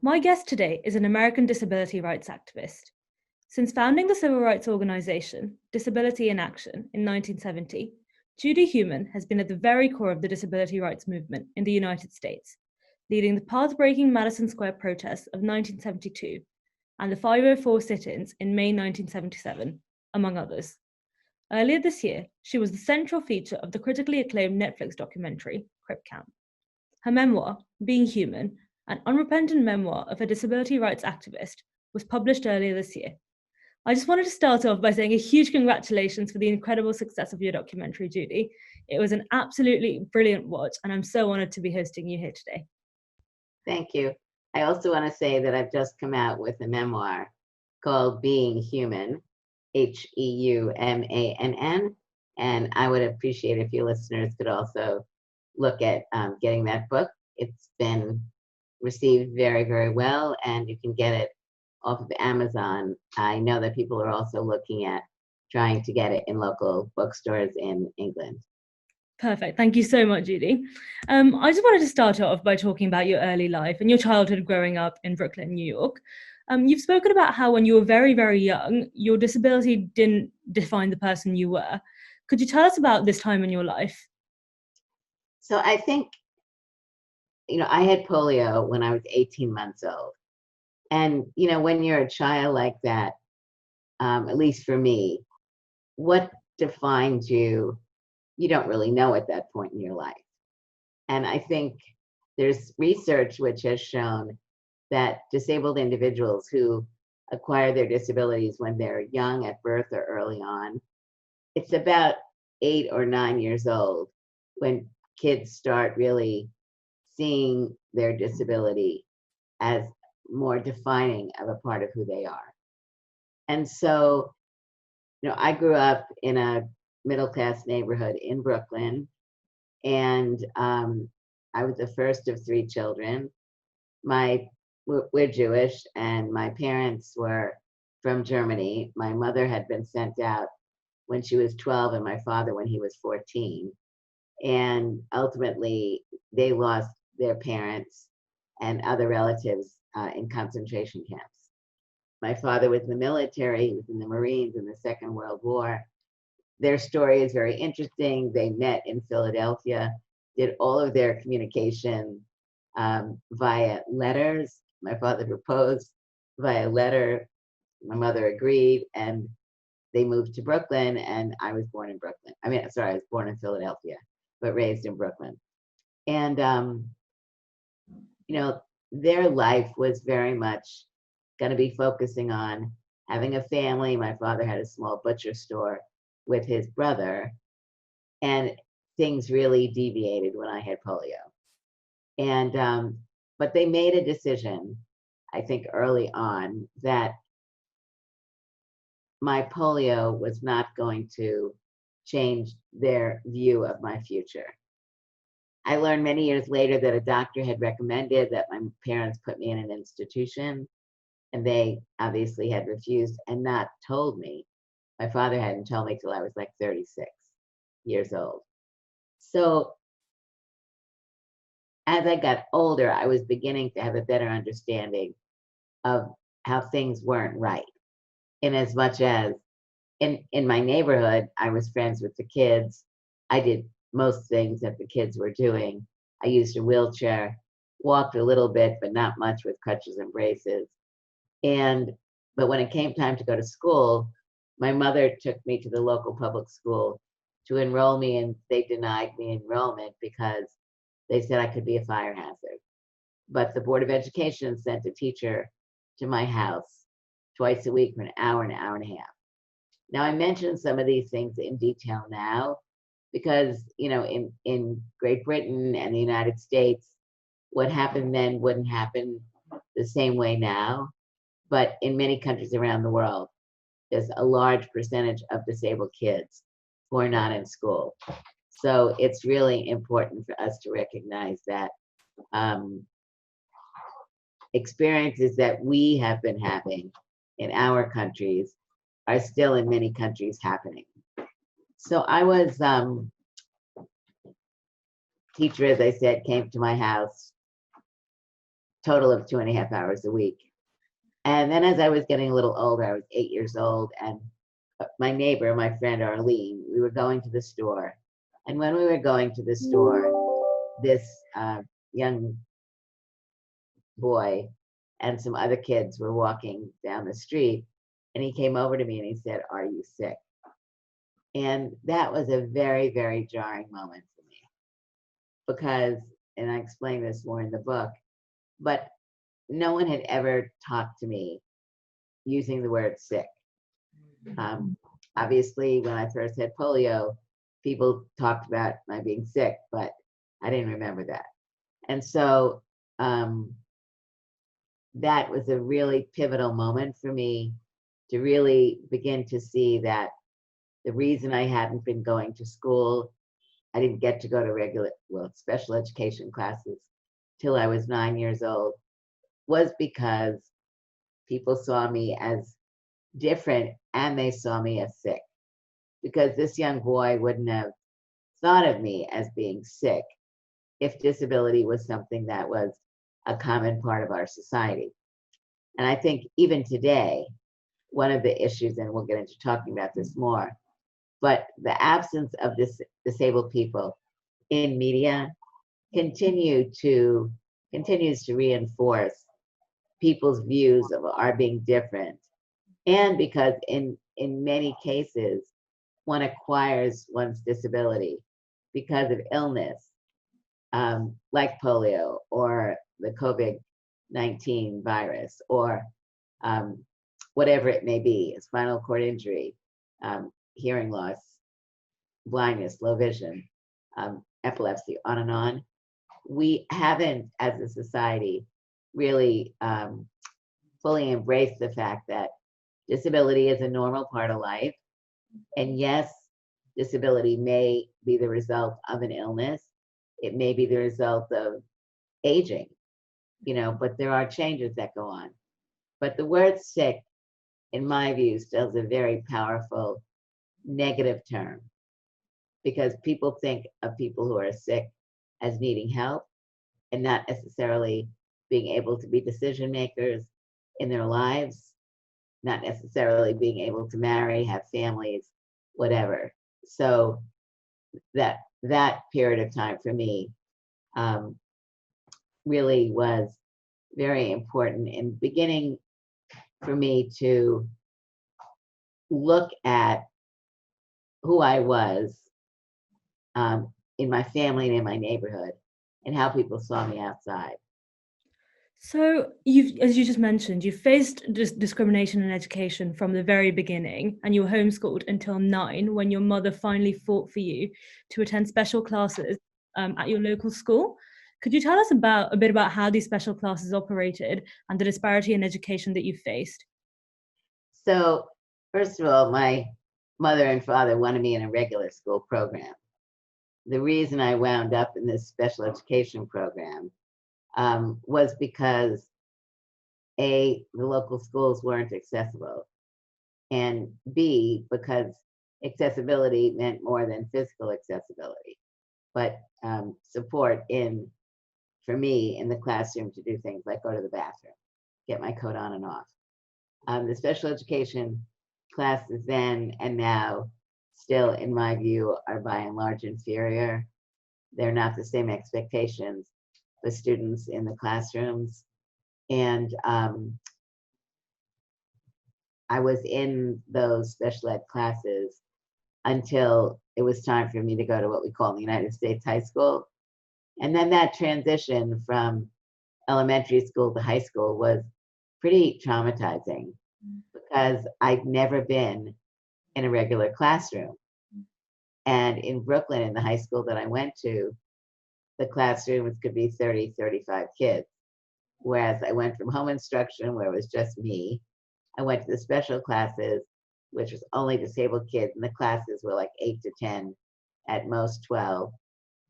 My guest today is an American disability rights activist. Since founding the civil rights organization, Disability in Action, in 1970, Judy Heumann has been at the very core of the disability rights movement in the United States, leading the path-breaking Madison Square protests of 1972 and the 504 sit-ins in May 1977, among others. Earlier this year, she was the central feature of the critically acclaimed Netflix documentary, Crip Camp. Her memoir, Being Human, an unrepentant memoir of a disability rights activist, was published earlier this year. I just wanted to start off by saying a huge congratulations for the incredible success of your documentary, Judy. It was an absolutely brilliant watch, and I'm so honored to be hosting you here today. Thank you. I also want to say that I've just come out with a memoir called Being Human, Heumann, and I would appreciate if your listeners could also look at getting that book. It's been received very, very well, and you can get it off of Amazon. I know that people are also looking at trying to get it in local bookstores in England. Perfect. Thank you so much, Judy. I just wanted to start off by talking about your early life and your childhood growing up in Brooklyn, New York. You've spoken about how when you were very, very young, your disability didn't define the person you were. Could you tell us about this time in your life? So I think, I had polio when I was 18 months old. And, when you're a child like that, at least for me, what defines you, you don't really know at that point in your life. And I think there's research which has shown that disabled individuals who acquire their disabilities when they're young at birth or early on, it's about 8 or 9 years old when kids start really seeing their disability as more defining of a part of who they are. And so, I grew up in a middle-class neighborhood in Brooklyn, and I was the first of 3 children. We're Jewish, and my parents were from Germany. My mother had been sent out when she was 12, and my father when he was 14. And ultimately, they lost their parents and other relatives in concentration camps. My father was in the military. He was in the Marines in the Second World War. Their story is very interesting. They met in Philadelphia, did all of their communication via letters. My father proposed via letter. My mother agreed, and they moved to Brooklyn, and I was born in Brooklyn. I was born in Philadelphia, but raised in Brooklyn. And, their life was very much going to be focusing on having a family. My father had a small butcher store with his brother, and things really deviated when I had polio. And, but they made a decision, I think early on, that my polio was not going to change their view of my future. I learned many years later that a doctor had recommended that my parents put me in an institution, and they obviously had refused and not told me. My father hadn't told me till I was like 36 years old. So as I got older, I was beginning to have a better understanding of how things weren't right. In as much as in my neighborhood, I was friends with the kids. I did most things that the kids were doing. I used a wheelchair, walked a little bit, but not much with crutches and braces. But when it came time to go to school, my mother took me to the local public school to enroll me, and they denied me enrollment because they said I could be a fire hazard. But the Board of Education sent a teacher to my house twice a week for an hour and a half. Now, I mention some of these things in detail now because, in Great Britain and the United States, what happened then wouldn't happen the same way now. But in many countries around the world, there's a large percentage of disabled kids who are not in school. So it's really important for us to recognize that experiences that we have been having in our countries are still in many countries happening. So I was, teacher, as I said, came to my house total of 2.5 hours a week. And then as I was getting a little older, I was 8 years old, and my neighbor, my friend Arlene, we were going to the store. And when we were going to the store, this young boy and some other kids were walking down the street, and he came over to me and he said, "Are you sick?" And that was a very, very jarring moment for me because, and I explain this more in the book, but no one had ever talked to me using the word sick. Obviously, when I first had polio, people talked about my being sick, but I didn't remember that. And so that was a really pivotal moment for me to really begin to see that the reason I hadn't been going to school, I didn't get to go to special education classes till I was 9 years old, was because people saw me as different and they saw me as sick. Because this young boy wouldn't have thought of me as being sick if disability was something that was a common part of our society. And I think even today, one of the issues, and we'll get into talking about this more, but the absence of disabled people in media continues to reinforce people's views of our being different. And because in many cases, one acquires one's disability because of illness, like polio or the COVID-19 virus, or whatever it may be, a spinal cord injury, hearing loss, blindness, low vision, epilepsy, on and on. We haven't, as a society, really fully embraced the fact that disability is a normal part of life. And yes, disability may be the result of an illness. It may be the result of aging, but there are changes that go on. But the word sick, in my view, still is a very powerful negative term, because people think of people who are sick as needing help and not necessarily being able to be decision makers in their lives, not necessarily being able to marry, have families, whatever. So that period of time for me really was very important in beginning for me to look at who I was in my family and in my neighborhood, and how people saw me outside. So as you just mentioned, you faced discrimination in education from the very beginning, and you were homeschooled until 9, when your mother finally fought for you to attend special classes at your local school. Could you tell us a bit about how these special classes operated and the disparity in education that you faced? So, first of all, my mother and father wanted me in a regular school program. The reason I wound up in this special education program was because A, the local schools weren't accessible, and B, because accessibility meant more than physical accessibility, but support for me in the classroom to do things like go to the bathroom, get my coat on and off. The special education classes then and now still, in my view, are by and large inferior. They're not the same expectations for students in the classrooms. And I was in those special ed classes until it was time for me to go to what we call in the United States high school. And then that transition from elementary school to high school was pretty traumatizing, because I'd never been in a regular classroom. And in Brooklyn, in the high school that I went to, the classrooms could be 30, 35 kids. Whereas I went from home instruction, where it was just me. I went to the special classes, which was only disabled kids, and the classes were like 8 to 10, at most 12.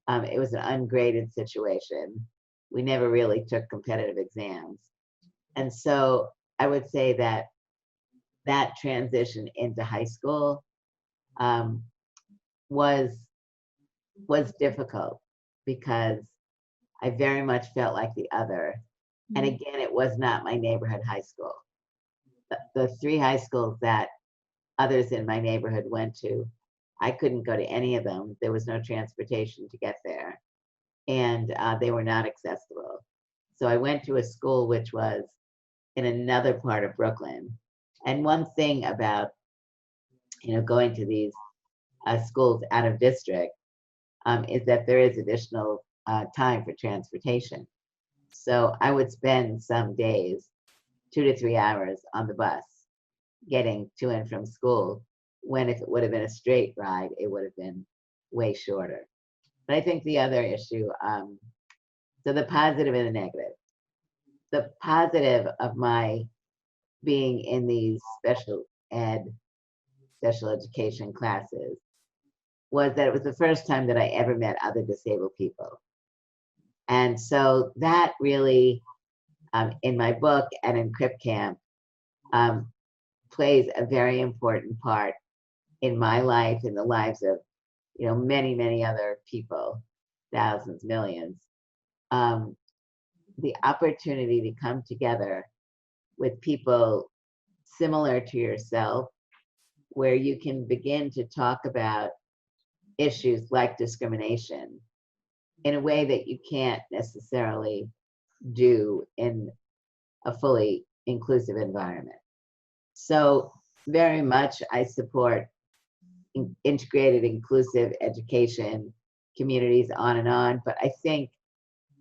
It was an ungraded situation. We never really took competitive exams. And so I would say that transition into high school was difficult, because I very much felt like the other. And again, it was not my neighborhood high school. The three high schools that others in my neighborhood went to, I couldn't go to any of them. There was no transportation to get there, and they were not accessible. So I went to a school which was in another part of Brooklyn. And one thing about, going to these schools out of district is that there is additional time for transportation. So I would spend some days 2 to 3 hours on the bus getting to and from school, when if it would have been a straight ride, it would have been way shorter. But I think the other issue, so the positive and the negative. The positive of my being in these special education classes was that it was the first time that I ever met other disabled people. And so that really, in my book and in Crip Camp, plays a very important part in my life, in the lives of, many, many other people, thousands, millions. The opportunity to come together with people similar to yourself, where you can begin to talk about issues like discrimination in a way that you can't necessarily do in a fully inclusive environment. So very much I support integrated, inclusive education, communities, on and on. But I think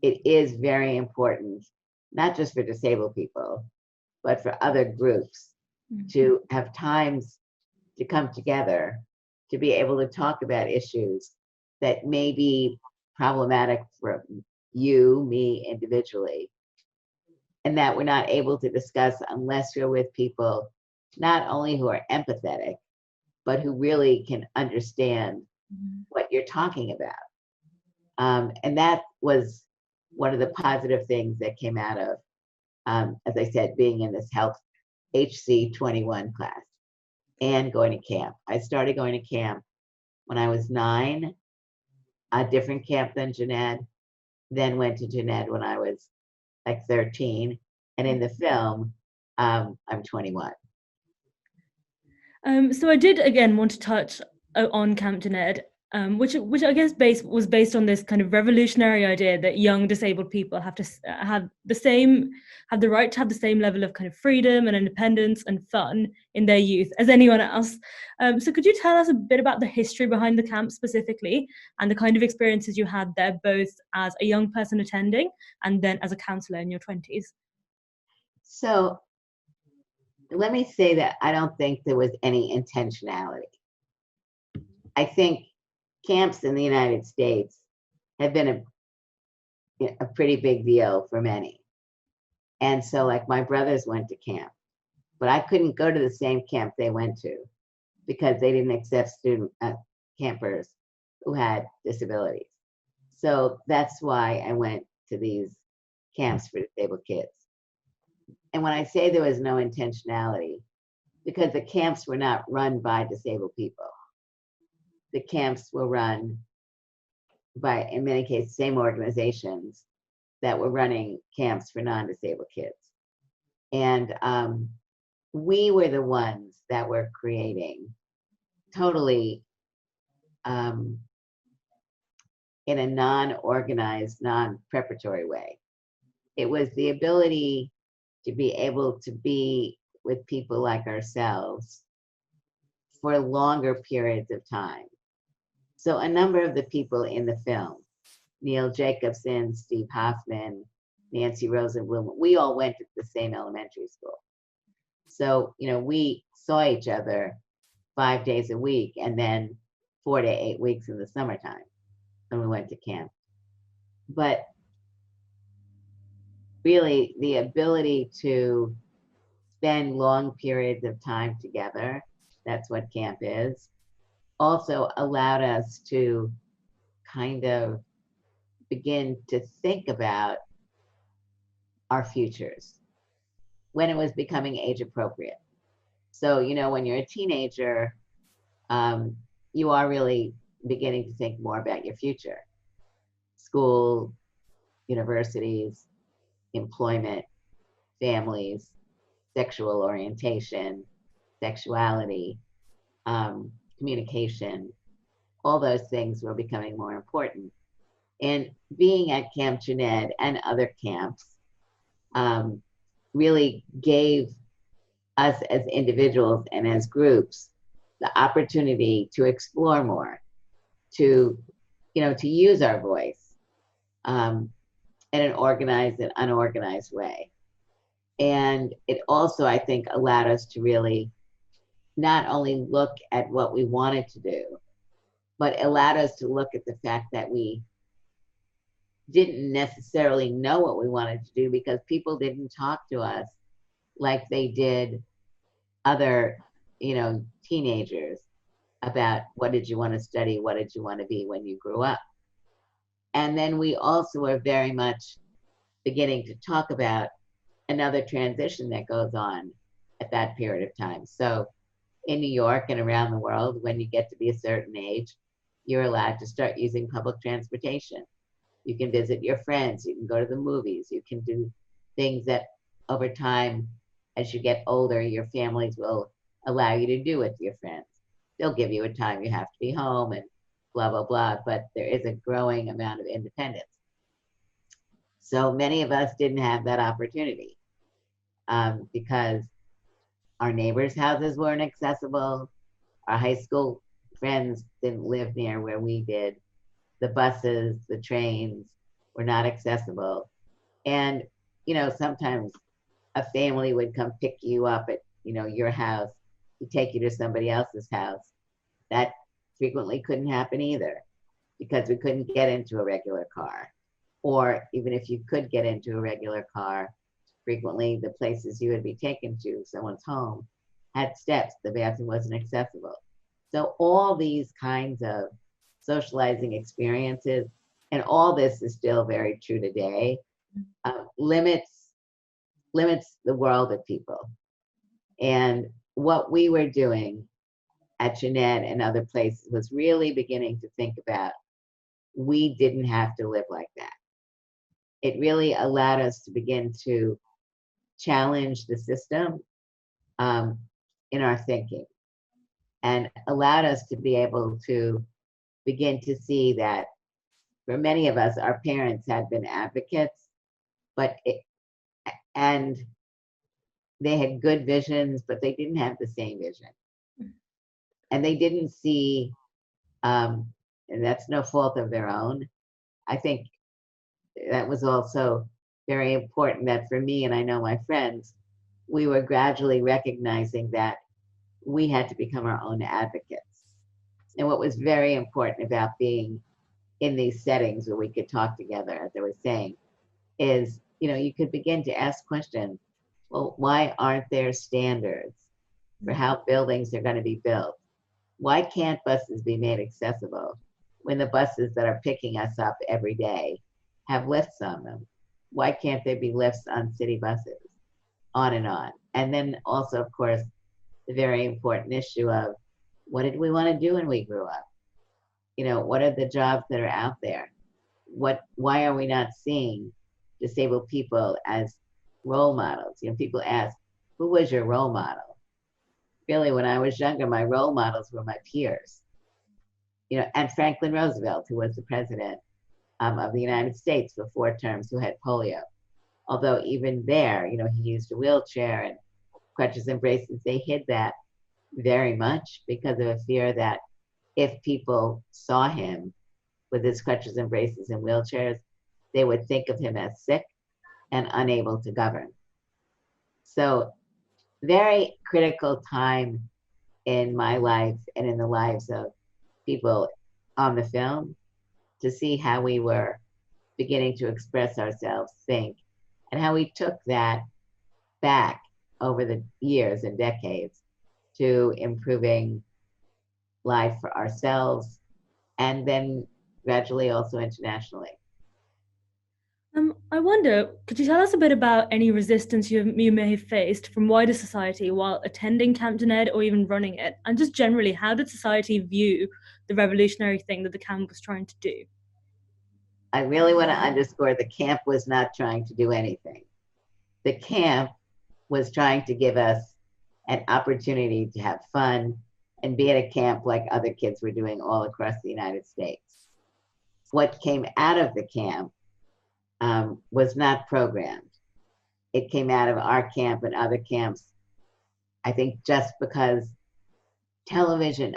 it is very important, not just for disabled people, but for other groups to have times to come together, to be able to talk about issues that may be problematic for you, me individually, and that we're not able to discuss unless you're with people not only who are empathetic, but who really can understand what you're talking about. And that was one of the positive things that came out of, as I said, being in this health HC 21 class and going to camp. I started going to camp when I was 9, a different camp than Jeanette, then went to Jeanette when I was like 13. And in the film, I'm 21. So I did again want to touch on Camp Jeanette, which I guess was based on this kind of revolutionary idea that young disabled people have to have the right to have the same level of kind of freedom and independence and fun in their youth as anyone else. So could you tell us a bit about the history behind the camp specifically, and the kind of experiences you had there, both as a young person attending and then as a counselor in your 20s? So let me say that I don't think there was any intentionality. I think camps in the United States have been a pretty big deal for many. And so like my brothers went to camp, but I couldn't go to the same camp they went to because they didn't accept student campers who had disabilities. So that's why I went to these camps for disabled kids. And when I say there was no intentionality, because the camps were not run by disabled people. The camps were run by, in many cases, same organizations that were running camps for non-disabled kids. And we were the ones that were creating totally in a non-organized, non-preparatory way. It was the ability to be able to be with people like ourselves for longer periods of time. So a number of the people in the film, Neil Jacobson, Steve Hoffman, Nancy Rosenblum, we all went to the same elementary school. So, we saw each other 5 days a week and then 4 to 8 weeks in the summertime when we went to camp. But really, the ability to spend long periods of time together, that's what camp is, also allowed us to kind of begin to think about our futures when it was becoming age appropriate. So, when you're a teenager, you are really beginning to think more about your future. School, universities, employment, families, sexual orientation, sexuality, communication, all those things were becoming more important. And being at Camp Junaid and other camps really gave us as individuals and as groups the opportunity to explore more, to, to use our voice in an organized and unorganized way. And it also, I think, allowed us to really not only look at what we wanted to do, but allowed us to look at the fact that we didn't necessarily know what we wanted to do because people didn't talk to us like they did other, teenagers about what did you want to study, what did you want to be when you grew up. And then we also are very much beginning to talk about another transition that goes on at that period of time. So in New York and around the world, when you get to be a certain age, you're allowed to start using public transportation. You can visit your friends, you can go to the movies, you can do things that over time, as you get older, your families will allow you to do with your friends. They'll give you a time you have to be home and blah, blah, blah, but there is a growing amount of independence. So many of us didn't have that opportunity because our neighbors' houses weren't accessible. Our high school friends didn't live near where we did. The buses, the trains were not accessible. And, sometimes a family would come pick you up at, your house to take you to somebody else's house. That frequently couldn't happen either because we couldn't get into a regular car. Or even if you could get into a regular car, frequently the places you would be taken to, someone's home, had steps, the bathroom wasn't accessible. So all these kinds of socializing experiences, and all this is still very true today, limits the world of people. And what we were doing at Jeanette and other places was really beginning to think about, we didn't have to live like that. It really allowed us to begin to challenge the system in our thinking, and allowed us to be able to begin to see that for many of us, our parents had been advocates, and they had good visions, but they didn't have the same vision. And they didn't see, and that's no fault of their own. I think that was also very important that for me, and I know my friends, we were gradually recognizing that we had to become our own advocates. And what was very important about being in these settings where we could talk together, as I was saying, is, you could begin to ask questions. Well, why aren't there standards for how buildings are going to be built? Why can't buses be made accessible when the buses that are picking us up every day have lifts on them? Why can't there be lifts on city buses? On and on. And then also, of course, the very important issue of what did we want to do when we grew up? What are the jobs that are out there? Why are we not seeing disabled people as role models? People ask, who was your role model? Really, when I was younger, my role models were my peers. And Franklin Roosevelt, who was the president of the United States for 4 terms, who had polio. Although even there, he used a wheelchair and crutches and braces. They hid that very much because of a fear that if people saw him with his crutches and braces and wheelchairs, they would think of him as sick and unable to govern. So very critical time in my life and in the lives of people on the film to see how we were beginning to express ourselves, think, and how we took that back over the years and decades to improving life for ourselves and then gradually also internationally. I wonder, could you tell us a bit about any resistance you may have faced from wider society while attending Camp Junaid or even running it? And just generally, how did society view the revolutionary thing that the camp was trying to do? I really want to underscore the camp was not trying to do anything. The camp was trying to give us an opportunity to have fun and be at a camp like other kids were doing all across the United States. What came out of the camp was not programmed. It came out of our camp and other camps, I think, just because television,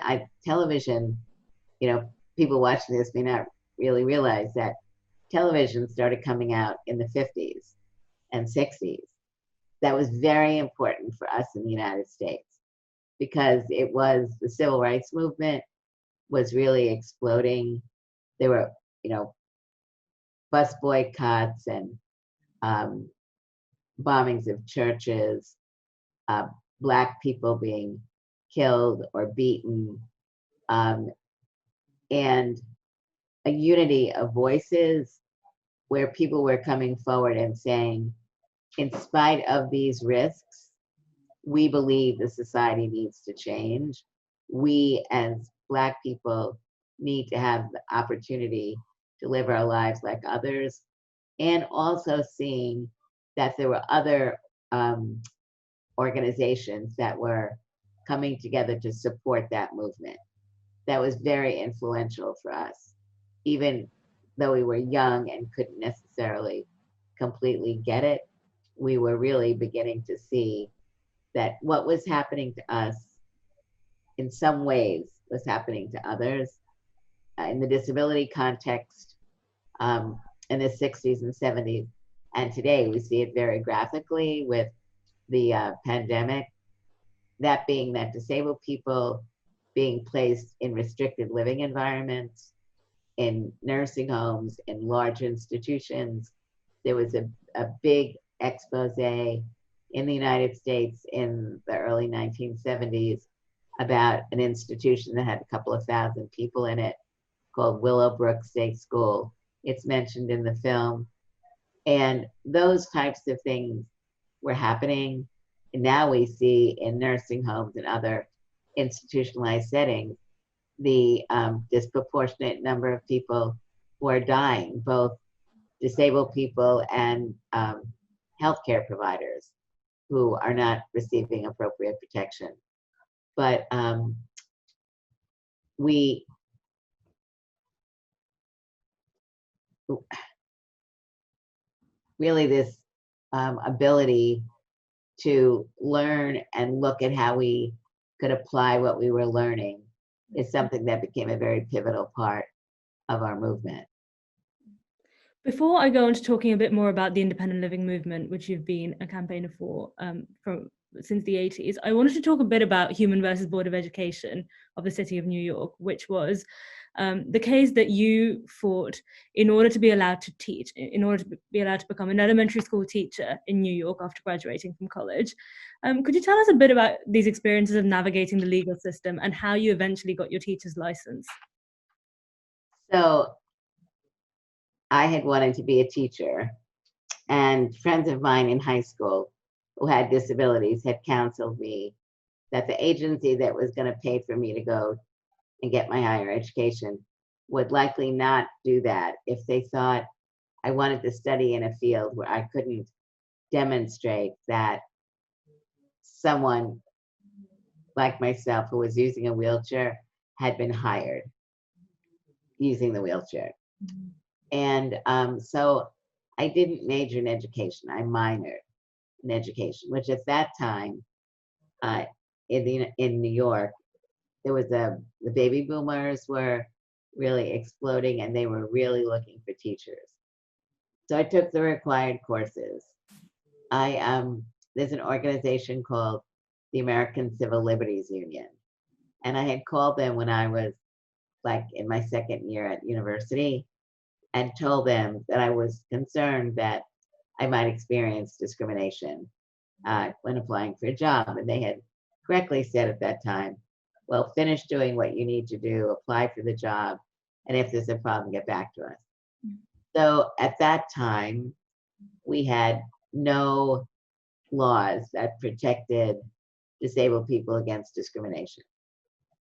people watching this may not really realize that television started coming out in the 50s and 60s. That was very important for us in the United States because it was the civil rights movement was really exploding. There were, bus boycotts and bombings of churches, Black people being killed or beaten, and a unity of voices where people were coming forward and saying, in spite of these risks, we believe the society needs to change. We as Black people need to have the opportunity to live our lives like others, and also seeing that there were other organizations that were coming together to support that movement. That was very influential for us, even though we were young and couldn't necessarily completely get it. We were really beginning to see that what was happening to us in some ways was happening to others. In the disability context, in the 60s and 70s, and today we see it very graphically with the pandemic, that being that disabled people being placed in restricted living environments, in nursing homes, in large institutions. There was a big expose in the United States in the early 1970s about an institution that had a couple of thousand people in it called Willowbrook State School. It's mentioned in the film. And those types of things were happening. And now we see in nursing homes and other institutionalized settings, the disproportionate number of people who are dying, both disabled people and healthcare providers who are not receiving appropriate protection. But we really this ability to learn and look at how we could apply what we were learning is something that became a very pivotal part of our movement. Before I go on to talking a bit more about the independent living movement, which you've been a campaigner for since the 80s, I wanted to talk a bit about Heumann versus Board of Education of the City of New York, which was the case that you fought in order to be allowed to teach, in order to be allowed to become an elementary school teacher in New York after graduating from college. Could you tell us a bit about these experiences of navigating the legal system and how you eventually got your teacher's license? So I had wanted to be a teacher, and friends of mine in high school who had disabilities had counseled me that the agency that was going to pay for me to go and get my higher education would likely not do that if they thought I wanted to study in a field where I couldn't demonstrate that someone like myself who was using a wheelchair had been hired using the wheelchair. And so I didn't major in education. I minored in education, which at that time in New York, there was the baby boomers were really exploding and they were really looking for teachers. So I took the required courses. There's an organization called the American Civil Liberties Union. And I had called them when I was like in my second year at university and told them that I was concerned that I might experience discrimination when applying for a job. And they had correctly said at that time, well, finish doing what you need to do, apply for the job, and if there's a problem, get back to us. So at that time, we had no laws that protected disabled people against discrimination.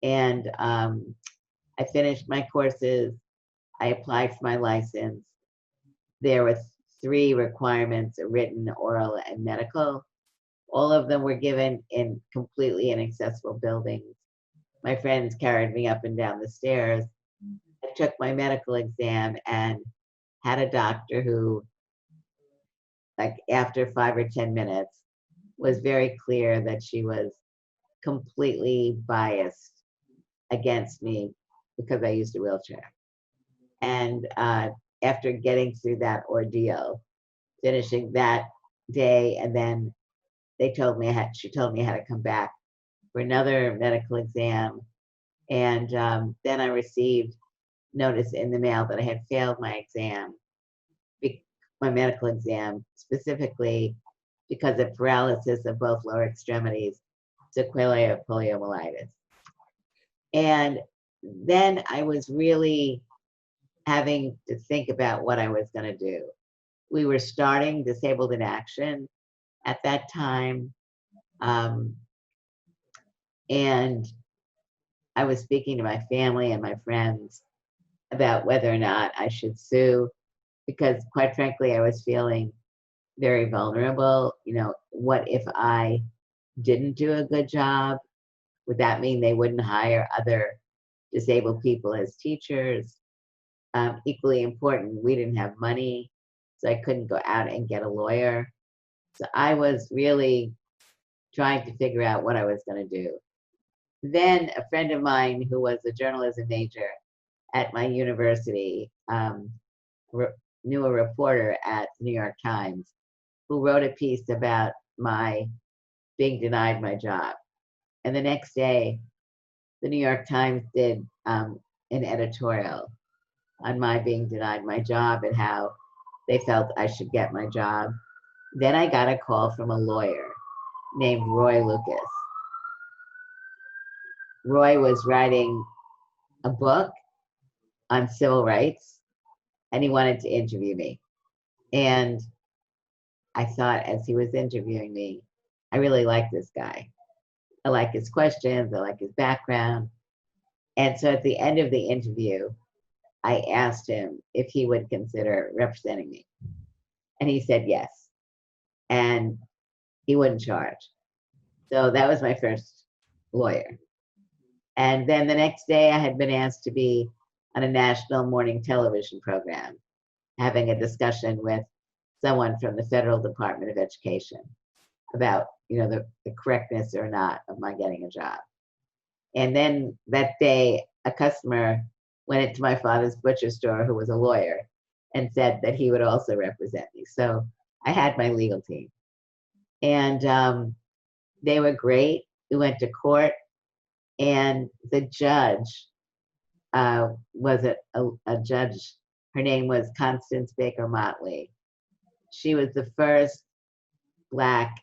And I finished my courses, I applied for my license, there were 3 requirements: a written, oral, and medical. All of them were given in completely inaccessible buildings. My friends carried me up and down the stairs. I took my medical exam and had a doctor who, like, after 5 or 10 minutes, was very clear that she was completely biased against me because I used a wheelchair. And after getting through that ordeal, finishing that day, and then she told me I had to come back for another medical exam. And then I received notice in the mail that I had failed my exam, my medical exam, specifically because of paralysis of both lower extremities, sequelae of poliomyelitis. And then I was really having to think about what I was going to do. We were starting Disabled in Action at that time. And I was speaking to my family and my friends about whether or not I should sue, because quite frankly, I was feeling very vulnerable. You know, what if I didn't do a good job? Would that mean they wouldn't hire other disabled people as teachers? Equally important, we didn't have money, so I couldn't go out and get a lawyer. So I was really trying to figure out what I was going to do. Then a friend of mine who was a journalism major at my university knew a reporter at the New York Times who wrote a piece about my being denied my job. And the next day, the New York Times did an editorial on my being denied my job and how they felt I should get my job. Then I got a call from a lawyer named Roy Lucas. Roy was writing a book on civil rights, and he wanted to interview me. And I thought, as he was interviewing me, I really like this guy. I like his questions, I like his background. And so at the end of the interview, I asked him if he would consider representing me. And he said yes. And he wouldn't charge. So that was my first lawyer. And then the next day, I had been asked to be on a national morning television program, having a discussion with someone from the Federal Department of Education about, you know, the correctness or not of my getting a job. And then that day, a customer went into my father's butcher store, who was a lawyer, and said that he would also represent me. So I had my legal team. And they were great. We went to court, and the judge was a judge. Her name was Constance Baker Motley. She was the first Black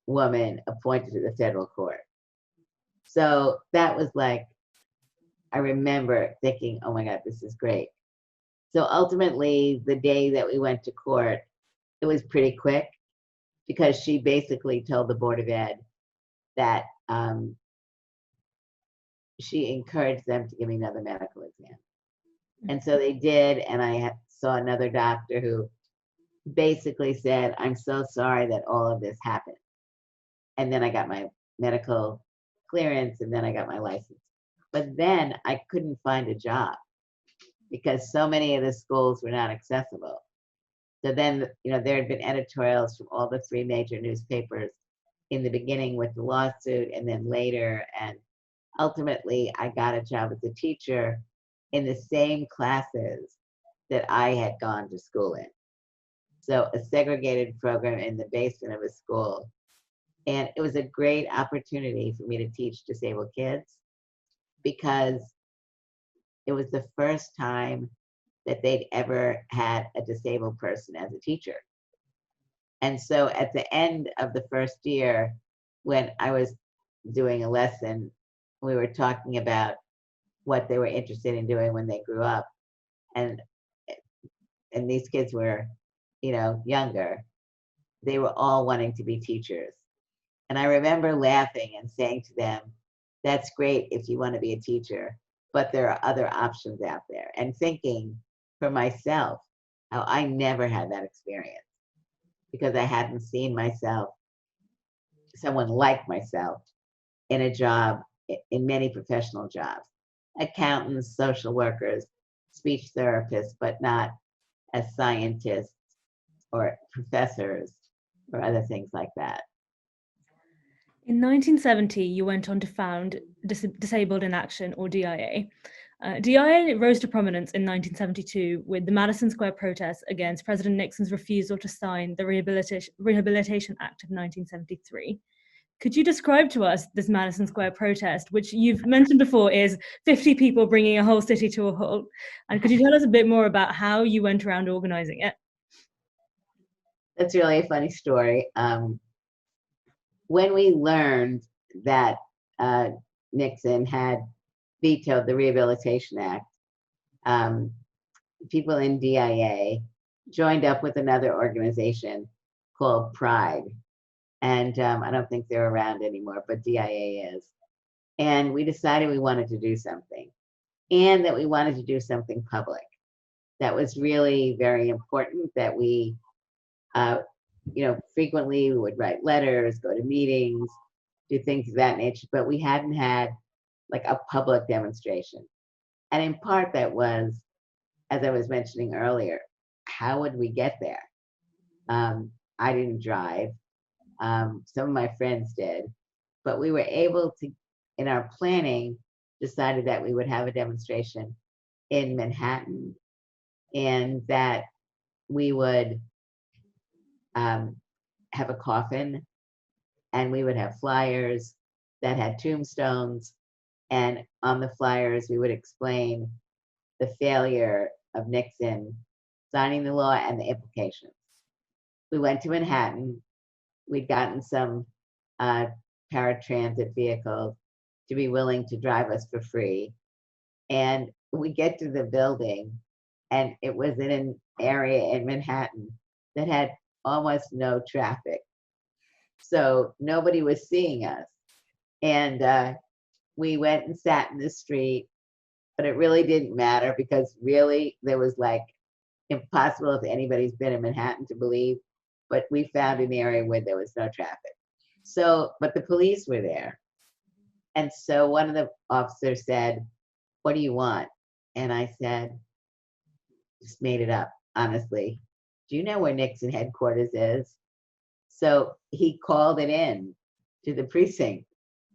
woman appointed to the federal court. So that was like, I remember thinking, oh my God, this is great. So ultimately, the day that we went to court, it was pretty quick, because she basically told the Board of Ed that she encouraged them to give me another medical exam. And so they did, and I saw another doctor who basically said, I'm so sorry that all of this happened. And then I got my medical clearance, and then I got my license. But then I couldn't find a job because so many of the schools were not accessible. So then, you know, there had been editorials from all the 3 major newspapers in the beginning with the lawsuit, and then later. And ultimately, I got a job as a teacher in the same classes that I had gone to school in. So a segregated program in the basement of a school. And it was a great opportunity for me to teach disabled kids, because it was the first time that they'd ever had a disabled person as a teacher. And so at the end of the first year, when I was doing a lesson, we were talking about what they were interested in doing when they grew up. And these kids were, you know, younger. They were all wanting to be teachers. And I remember laughing and saying to them, that's great if you want to be a teacher, but there are other options out there. And thinking for myself, how I never had that experience because I hadn't seen myself, someone like myself, in a job, in many professional jobs, accountants, social workers, speech therapists, but not as scientists or professors or other things like that. In 1970, you went on to found Disabled in Action, or DIA. DIA rose to prominence in 1972 with the Madison Square protests against President Nixon's refusal to sign the Rehabilitation Act of 1973. Could you describe to us this Madison Square protest, which you've mentioned before is 50 people bringing a whole city to a halt? And could you tell us a bit more about how you went around organizing it? That's really a funny story. When we learned that Nixon had vetoed the Rehabilitation Act, people in DIA joined up with another organization called Pride. And I don't think they're around anymore, but DIA is. And we decided we wanted to do something, and that we wanted to do something public. That was really very important, that we, frequently we would write letters, go to meetings, do things of that nature, but we hadn't had like a public demonstration. And in part that was, as I was mentioning earlier, how would we get there? I didn't drive. Some of my friends did, but we were able to, in our planning, decided that we would have a demonstration in Manhattan, and that we would have a coffin, and we would have flyers that had tombstones, and on the flyers we would explain the failure of Nixon signing the law and the implications. We went to Manhattan. We'd gotten some paratransit vehicles to be willing to drive us for free. And we get to the building, and it was in an area in Manhattan that had almost no traffic. So nobody was seeing us. And we went and sat in the street, but it really didn't matter because really there was like impossible if anybody's been in Manhattan to believe, but we found an area where there was no traffic. So, but the police were there. And so one of the officers said, "What do you want?" And I said, just made it up, honestly. "Do you know where Nixon headquarters is?" So he called it in to the precinct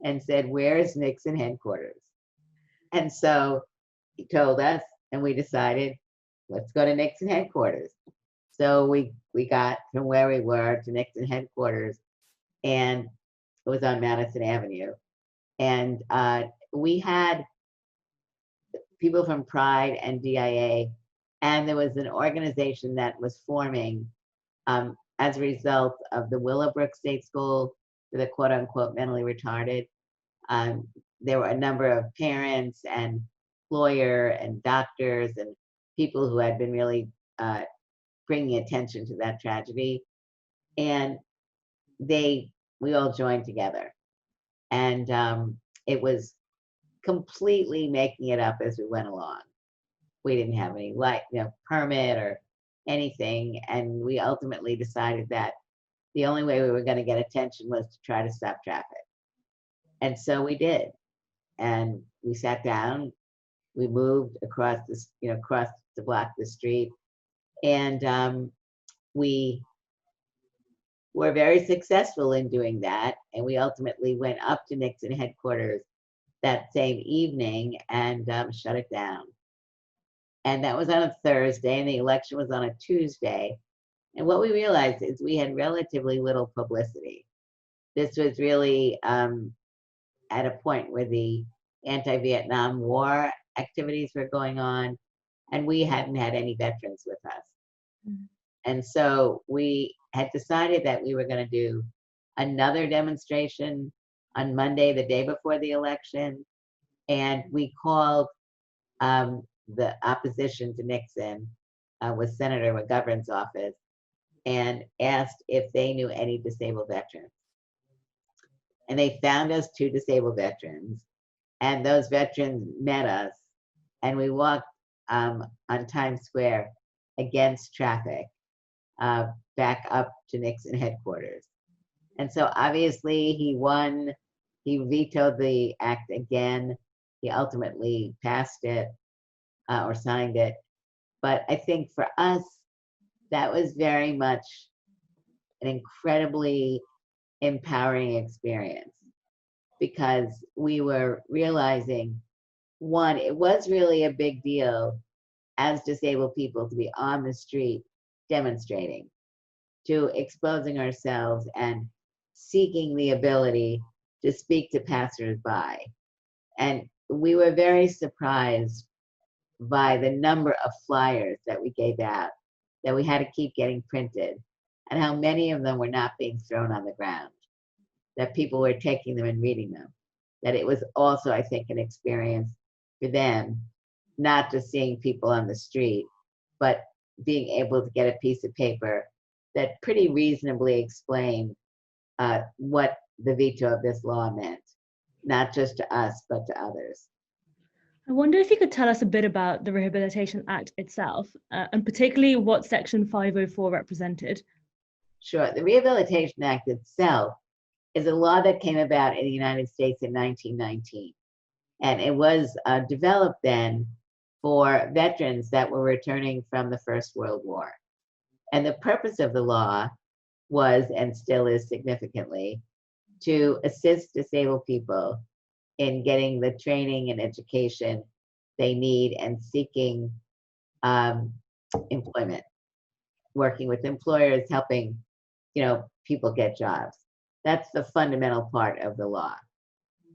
and said, "Where is Nixon headquarters?" And so he told us, and we decided, let's go to Nixon headquarters. So we got from where we were to Nixon headquarters, and it was on Madison Avenue. And we had people from Pride and DIA, and there was an organization that was forming as a result of the Willowbrook State School for the quote unquote mentally retarded. There were a number of parents and lawyer and doctors and people who had been really bringing attention to that tragedy. And we all joined together. And it was completely making it up as we went along. We didn't have any permit or anything. And we ultimately decided that the only way we were going to get attention was to try to stop traffic. And so we did. And we sat down, we moved across to block the street. And we were very successful in doing that. And we ultimately went up to Nixon headquarters that same evening and shut it down. And that was on a Thursday, and the election was on a Tuesday. And what we realized is we had relatively little publicity. This was really at a point where the anti-Vietnam War activities were going on, and we hadn't had any veterans with us. Mm-hmm. And so we had decided that we were going to do another demonstration on Monday, the day before the election. And we called the opposition to Nixon with Senator McGovern's office and asked if they knew any disabled veterans. And they found us 2 disabled veterans, and those veterans met us, and we walked on Times Square against traffic back up to Nixon headquarters. And so obviously he won, he vetoed the act again. He ultimately passed it or signed it. But I think for us, that was very much an incredibly empowering experience, because we were realizing, one, it was really a big deal as disabled people to be on the street demonstrating, to exposing ourselves and seeking the ability to speak to passersby. And we were very surprised by the number of flyers that we gave out, that we had to keep getting printed, and how many of them were not being thrown on the ground, that people were taking them and reading them. That it was also, I think, an experience for them, not just seeing people on the street, but being able to get a piece of paper that pretty reasonably explained what the veto of this law meant, not just to us, but to others. I wonder if you could tell us a bit about the Rehabilitation Act itself, and particularly what Section 504 represented. Sure. The Rehabilitation Act itself is a law that came about in the United States in 1919. And it was developed then for veterans that were returning from the First World War. And the purpose of the law was, and still is significantly, to assist disabled people in getting the training and education they need and seeking employment, working with employers, helping people get jobs. That's the fundamental part of the law.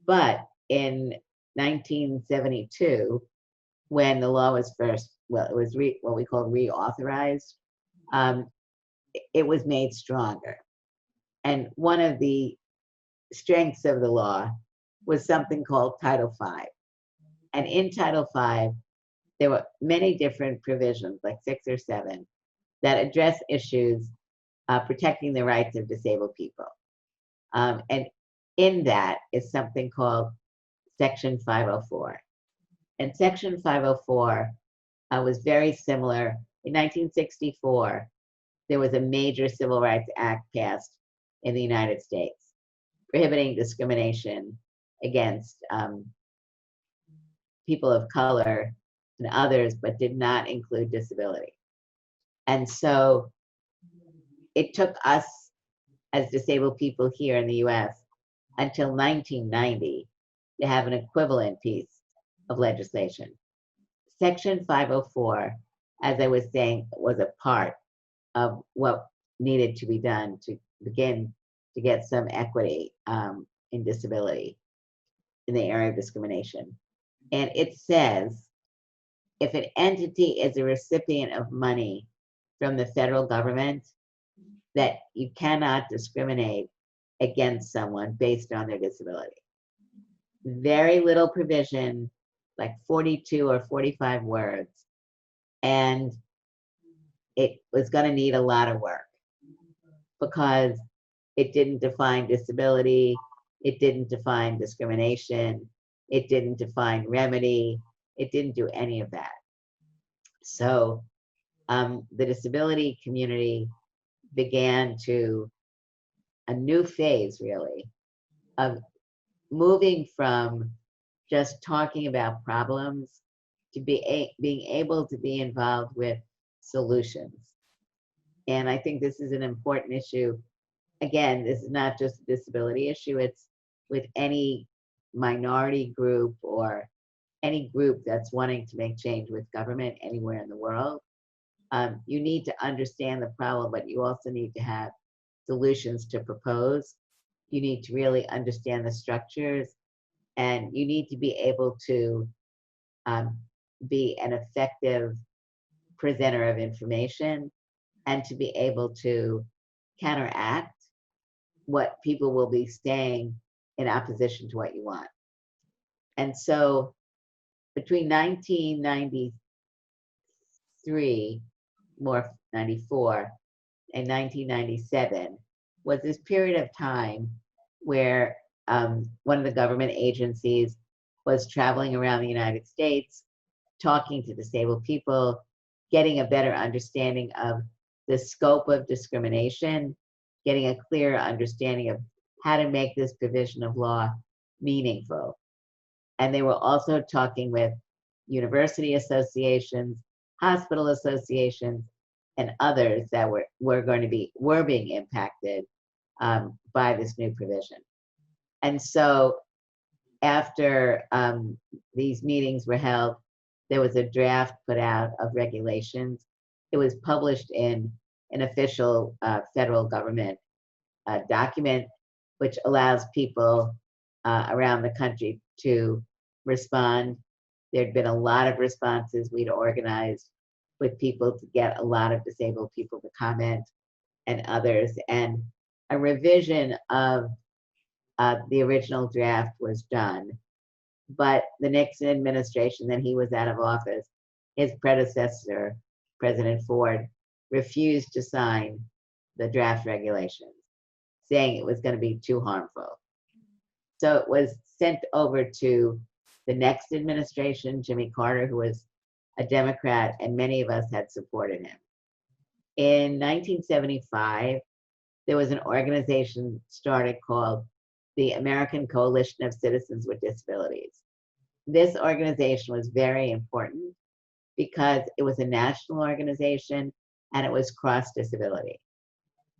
But in 1972, when the law was first, it was what we call reauthorized, it was made stronger. And one of the strengths of the law was something called Title V. And in Title V, there were many different provisions, like 6 or 7, that address issues protecting the rights of disabled people. And in that is something called Section 504. And Section 504 was very similar. In 1964, there was a major Civil Rights Act passed in the United States, prohibiting discrimination against people of color and others, but did not include disability. And so it took us as disabled people here in the US until 1990 to have an equivalent piece of legislation. Section 504, as I was saying, was a part of what needed to be done to begin to get some equity in disability in the area of discrimination. And it says, if an entity is a recipient of money from the federal government, that you cannot discriminate against someone based on their disability. Very little provision, like 42 or 45 words, and it was going to need a lot of work because it didn't define disability, it didn't define discrimination, it didn't define remedy, it didn't do any of that. So the disability community began to a new phase, really, of moving from just talking about problems to being able to be involved with solutions. And I think this is an important issue. Again, this is not just a disability issue, it's with any minority group or any group that's wanting to make change with government anywhere in the world. You need to understand the problem, but you also need to have solutions to propose. You need to really understand the structures, and you need to be able to be an effective presenter of information and to be able to counteract what people will be saying in opposition to what you want. And so between 1993, more 94, and 1997 was this period of time where one of the government agencies was traveling around the United States, talking to disabled people, getting a better understanding of the scope of discrimination, getting a clearer understanding of how to make this provision of law meaningful. And they were also talking with university associations, hospital associations, and others that were being impacted by this new provision. And so after these meetings were held, there was a draft put out of regulations. It was published in an official federal government document, which allows people around the country to respond. There'd been a lot of responses. We'd organized with people to get a lot of disabled people to comment and others. And a revision of the original draft was done. But the Nixon administration, then he was out of office, his predecessor, President Ford, refused to sign the draft regulations, saying it was going to be too harmful. So it was sent over to the next administration, Jimmy Carter, who was a Democrat, and many of us had supported him. In 1975, there was an organization started called the American Coalition of Citizens with Disabilities. This organization was very important because it was a national organization and it was cross disability,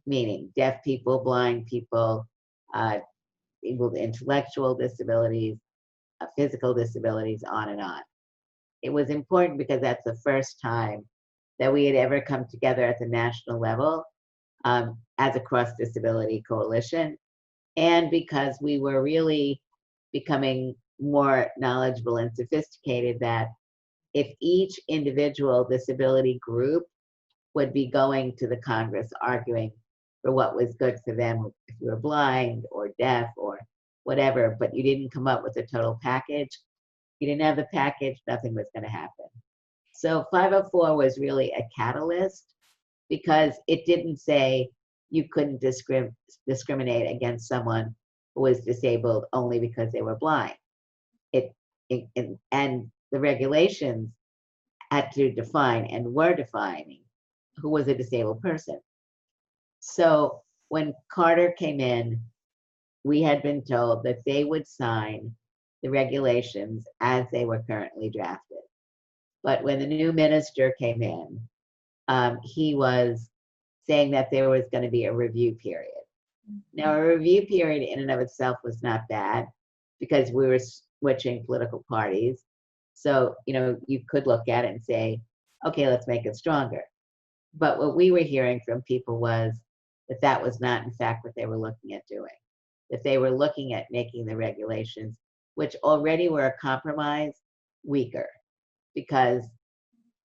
meaning deaf people, blind people, people with intellectual disabilities, physical disabilities, on and on. It was important because that's the first time that we had ever come together at the national level as a cross disability coalition, and because we were really becoming more knowledgeable and sophisticated that if each individual disability group would be going to the Congress arguing for what was good for them, if you were blind or deaf or whatever, but you didn't come up with a total package, you didn't have the package, nothing was going to happen. So 504 was really a catalyst because it didn't say you couldn't discriminate against someone who was disabled only because they were blind. And the regulations had to define and were defining who was a disabled person. So when Carter came in, we had been told that they would sign the regulations as they were currently drafted. But when the new minister came in, he was saying that there was going to be a review period. Now, a review period in and of itself was not bad because we were switching political parties. So, you could look at it and say, okay, let's make it stronger. But what we were hearing from people was that that was not, in fact, what they were looking at doing. That they were looking at making the regulations, which already were a compromise, weaker, because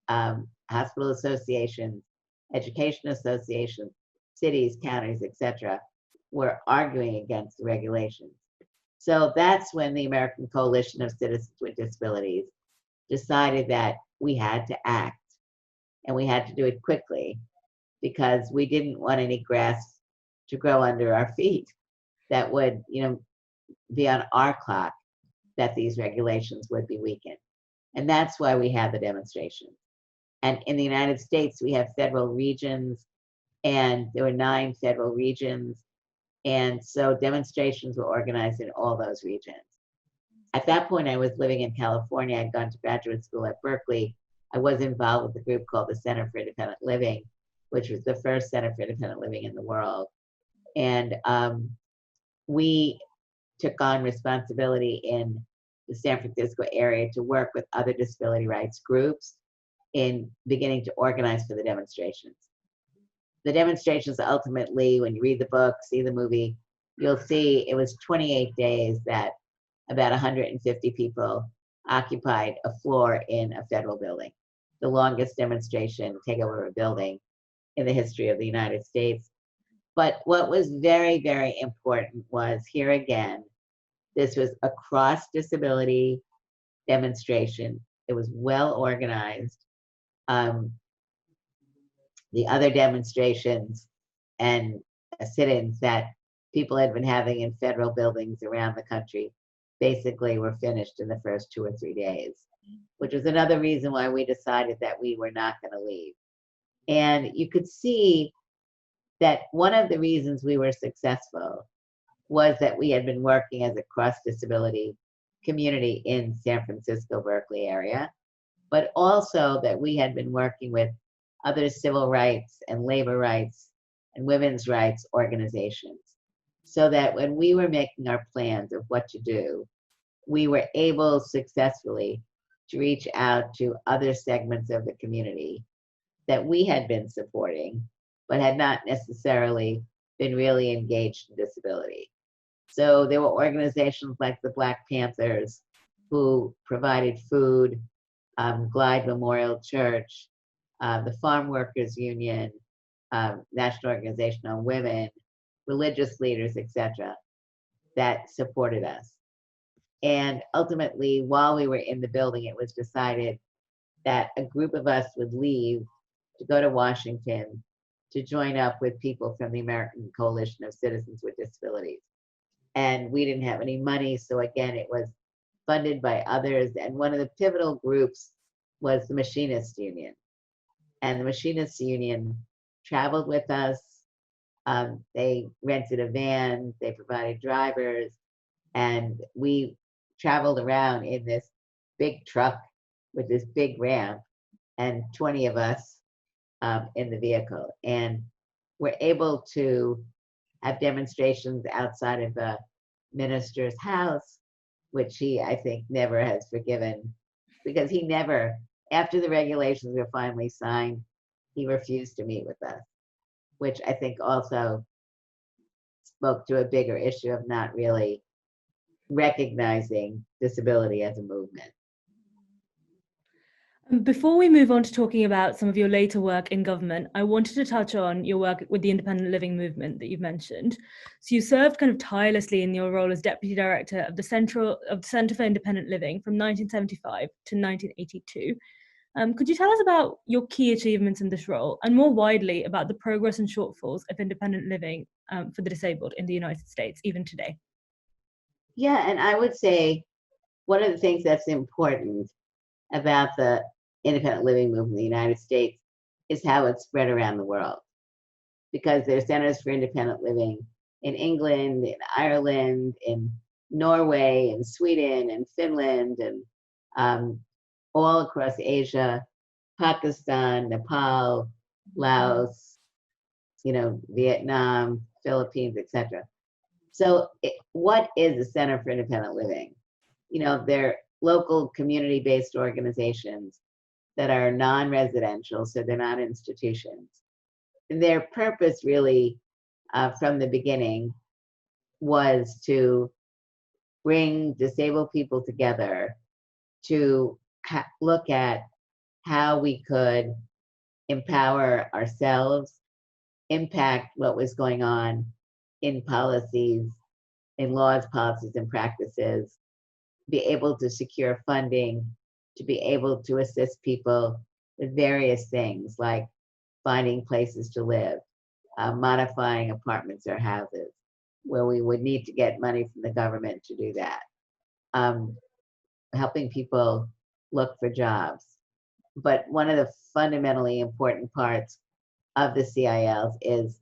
hospital associations, education associations, cities, counties, etc., were arguing against the regulations. So that's when the American Coalition of Citizens with Disabilities decided that we had to act, and we had to do it quickly because we didn't want any grass to grow under our feet that would, be on our clock, that these regulations would be weakened. And that's why we had the demonstrations. And in the United States, we have federal regions, and there were 9 federal regions. And so demonstrations were organized in all those regions. At that point, I was living in California. I'd gone to graduate school at Berkeley. I was involved with a group called the Center for Independent Living, which was the first center for independent living in the world. And we took on responsibility in the San Francisco area to work with other disability rights groups in beginning to organize for the demonstrations. The demonstrations ultimately, when you read the book, see the movie, you'll see it was 28 days that about 150 people occupied a floor in a federal building, the longest demonstration to take over a building in the history of the United States. But what was very, very important was, here again, this was a cross-disability demonstration. It was well organized. The other demonstrations and sit-ins that people had been having in federal buildings around the country basically were finished in the first 2 or 3 days. which was another reason why we decided that we were not going to leave. And you could see that one of the reasons we were successful was that we had been working as a cross-disability community in San Francisco, Berkeley area, but also that we had been working with other civil rights and labor rights and women's rights organizations, so that when we were making our plans of what to do, we were able successfully to reach out to other segments of the community that we had been supporting, but had not necessarily been really engaged in disability. So there were organizations like the Black Panthers who provided food, Glide Memorial Church, the Farm Workers Union, National Organization on Women, religious leaders, etc., that supported us. And ultimately, while we were in the building, it was decided that a group of us would leave to go to Washington to join up with people from the American Coalition of Citizens with Disabilities. And we didn't have any money, so again, it was funded by others. And one of the pivotal groups was the Machinists Union. And the Machinists Union traveled with us. They rented a van, they provided drivers, and we traveled around in this big truck with this big ramp, and 20 of us in the vehicle. And we're able to have demonstrations outside of the minister's house, which he, I think, never has forgiven, because he never, after the regulations were finally signed, he refused to meet with us, which I think also spoke to a bigger issue of not really recognizing disability as a movement. Before we move on to talking about some of your later work in government, I wanted to touch on your work with the independent living movement that you've mentioned. So you served kind of tirelessly in your role as deputy director of the Centre for Independent Living from 1975 to 1982. Could you tell us about your key achievements in this role, and more widely about the progress and shortfalls of independent living for the disabled in the United States, even today? Yeah, and I would say one of the things that's important about the independent living movement in the United States is how it's spread around the world. Because there are centers for independent living in England, in Ireland, in Norway, in Sweden, and Finland, and all across Asia, Pakistan, Nepal, Laos, Vietnam, Philippines, etc. So what is a Center for Independent Living? They're local community-based organizations that are non-residential, so they're not institutions. And their purpose really, from the beginning, was to bring disabled people together to look at how we could empower ourselves, impact what was going on in policies, in laws, policies, and practices, be able to secure funding, to be able to assist people with various things like finding places to live, modifying apartments or houses where we would need to get money from the government to do that, helping people look for jobs. But one of the fundamentally important parts of the CILs is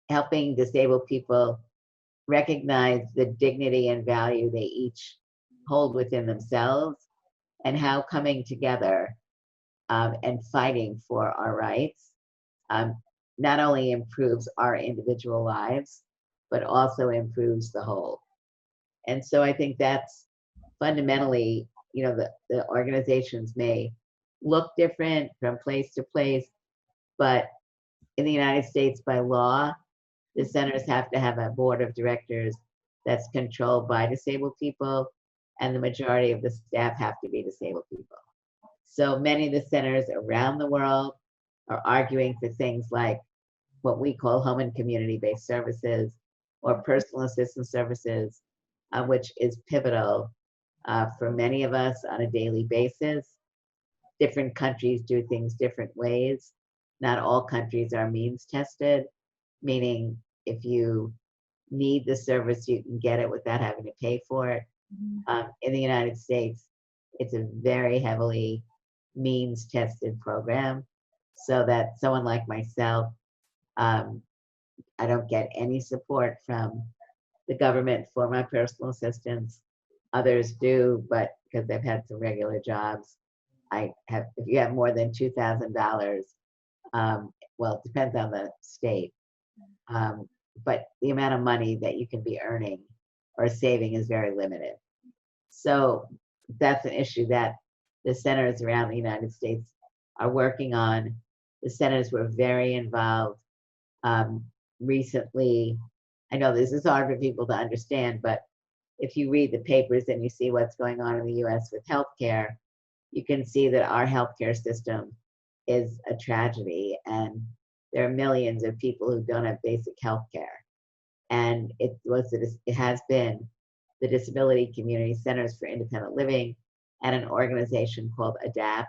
helping disabled people recognize the dignity and value they each hold within themselves, and how coming together and fighting for our rights not only improves our individual lives, but also improves the whole. And so I think that's fundamentally, the organizations may look different from place to place, but in the United States, by law, the centers have to have a board of directors that's controlled by disabled people, and the majority of the staff have to be disabled people. So many of the centers around the world are arguing for things like what we call home and community-based services or personal assistance services, which is pivotal for many of us on a daily basis. Different countries do things different ways. Not all countries are means tested, meaning if you need the service, you can get it without having to pay for it. In the United States, It's a very heavily means tested program, so that someone like myself, um, I don't get any support from the government for my personal assistance. Others do, but because they've had some regular jobs, I have, if you have more than $2,000, well, it depends on the state, but the amount of money that you can be earning or saving is very limited. So that's an issue that the centers around the United States are working on. The centers were very involved recently. I know this is hard for people to understand, but if you read the papers and you see what's going on in the US with healthcare, you can see that our healthcare system is a tragedy, and there are millions of people who don't have basic healthcare. And it has been the Disability Community Centers for Independent Living and an organization called ADAPT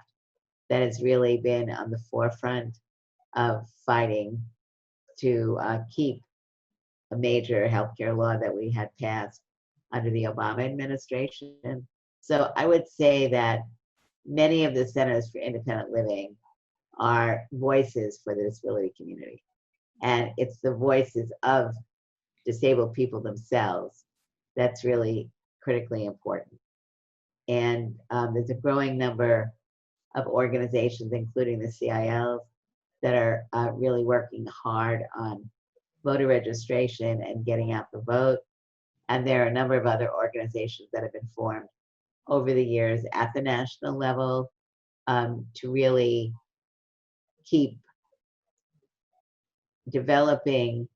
that has really been on the forefront of fighting to keep a major healthcare law that we had passed under the Obama administration. So I would say that many of the centers for independent living are voices for the disability community. And it's the voices of disabled people themselves that's really critically important. And there's a growing number of organizations, including the CILs, that are really working hard on voter registration and getting out the vote. And there are a number of other organizations that have been formed over the years at the national level to really keep developing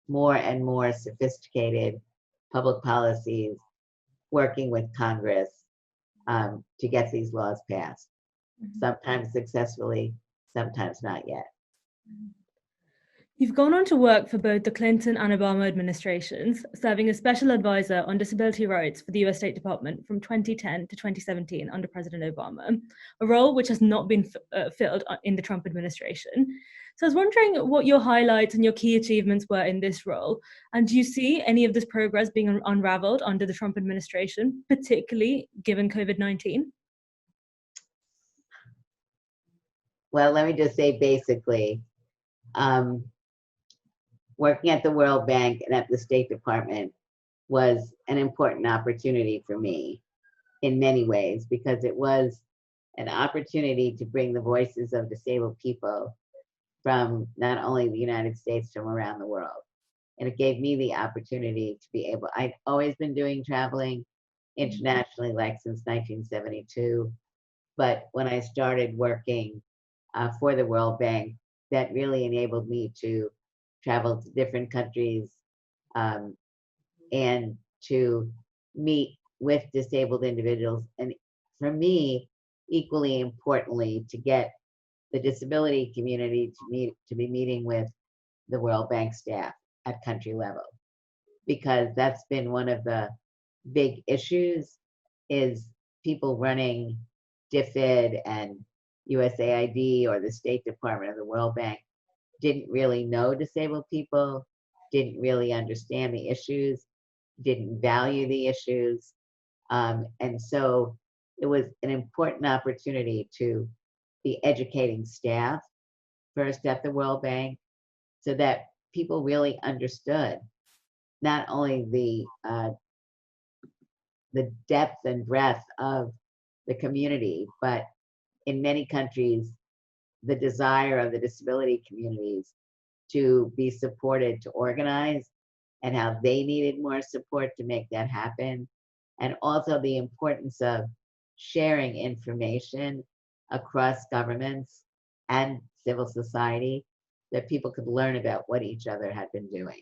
more and more sophisticated public policies, working with Congress to get these laws passed. Sometimes successfully, sometimes not yet. You've gone on to work for both the Clinton and Obama administrations, serving as special advisor on disability rights for the US State Department from 2010 to 2017 under President Obama, a role which has not been filled in the Trump administration. So I was wondering what your highlights and your key achievements were in this role, and do you see any of this progress being unraveled under the Trump administration, particularly given COVID-19? Well, let me just say basically, working at the World Bank and at the State Department was an important opportunity for me in many ways, because it was an opportunity to bring the voices of disabled people from not only the United States, from around the world. And it gave me the opportunity to be able, I'd always been doing traveling internationally, like since 1972. But when I started working for the World Bank, that really enabled me to travel to different countries and to meet with disabled individuals. And for me, equally importantly, to get the disability community to be meeting with the World Bank staff at country level, because that's been one of the big issues, is people running DFID and USAID or the State Department or the World Bank didn't really know disabled people, didn't really understand the issues, didn't value the issues. And so it was an important opportunity to be educating staff first at the World Bank, so that people really understood not only the depth and breadth of the community, but in many countries, the desire of the disability communities to be supported, to organize, and how they needed more support to make that happen. And also the importance of sharing information across governments and civil society, that people could learn about what each other had been doing.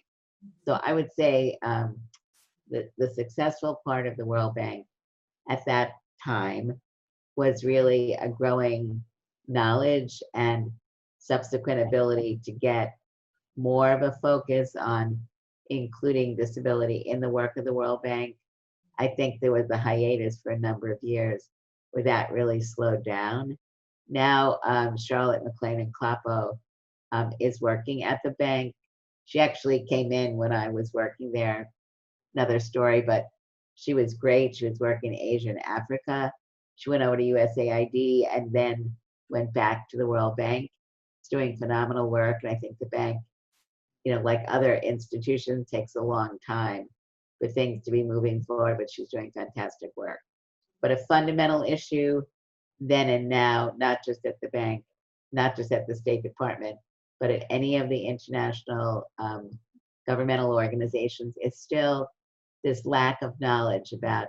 So I would say the successful part of the World Bank at that time was really a growing knowledge and subsequent ability to get more of a focus on including disability in the work of the World Bank. I think there was a hiatus for a number of years where that really slowed down. Now, Charlotte McLean and Clapo is working at the bank. She actually came in when I was working there, another story, but she was great. She was working in Asia and Africa. She went over to USAID and then went back to the World Bank. It's doing phenomenal work. And I think the bank, like other institutions, takes a long time for things to be moving forward, but she's doing fantastic work. But a fundamental issue then and now, not just at the bank, not just at the State Department, but at any of the international governmental organizations, is still this lack of knowledge about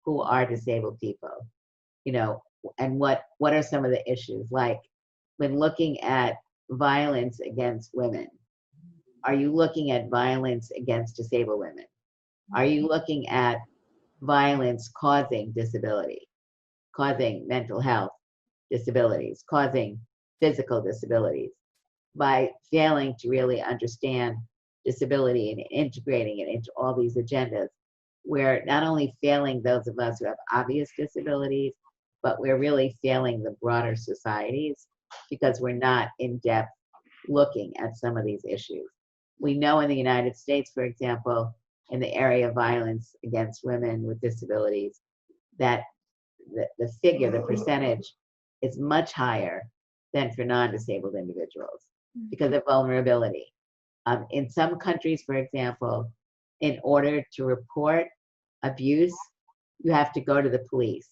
who are disabled people, and what are some of the issues. Like, when looking at violence against women, are you looking at violence against disabled women? Are you looking at violence causing disability, causing mental health disabilities, causing physical disabilities? By failing to really understand disability and integrating it into all these agendas, we're not only failing those of us who have obvious disabilities, but we're really failing the broader societies because we're not in depth looking at some of these issues. We know in the United States, for example, in the area of violence against women with disabilities, that the figure, the percentage, is much higher than for non-disabled individuals because of vulnerability. In some countries, for example, in order to report abuse, you have to go to the police.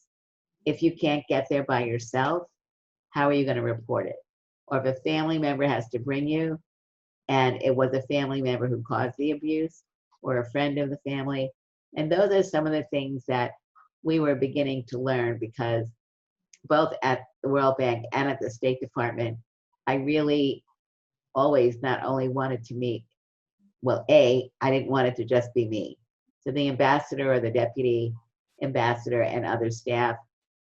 If you can't get there by yourself, how are you going to report it? Or if a family member has to bring you, and it was a family member who caused the abuse, or a friend of the family. And those are some of the things that we were beginning to learn, because both at the World Bank and at the State Department, I really always not only wanted to meet, I didn't want it to just be me. So the ambassador or the deputy ambassador and other staff,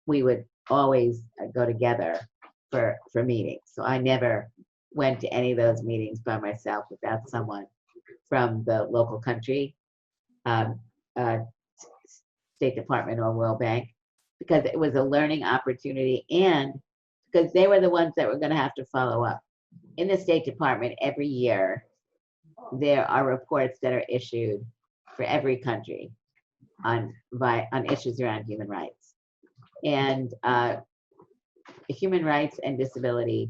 we would always go together for meetings. So I never went to any of those meetings by myself without someone from the local country, State Department or World Bank, because it was a learning opportunity, and because they were the ones that were going to have to follow up. In the State Department, every year, there are reports that are issued for every country on issues around human rights. And human rights and disability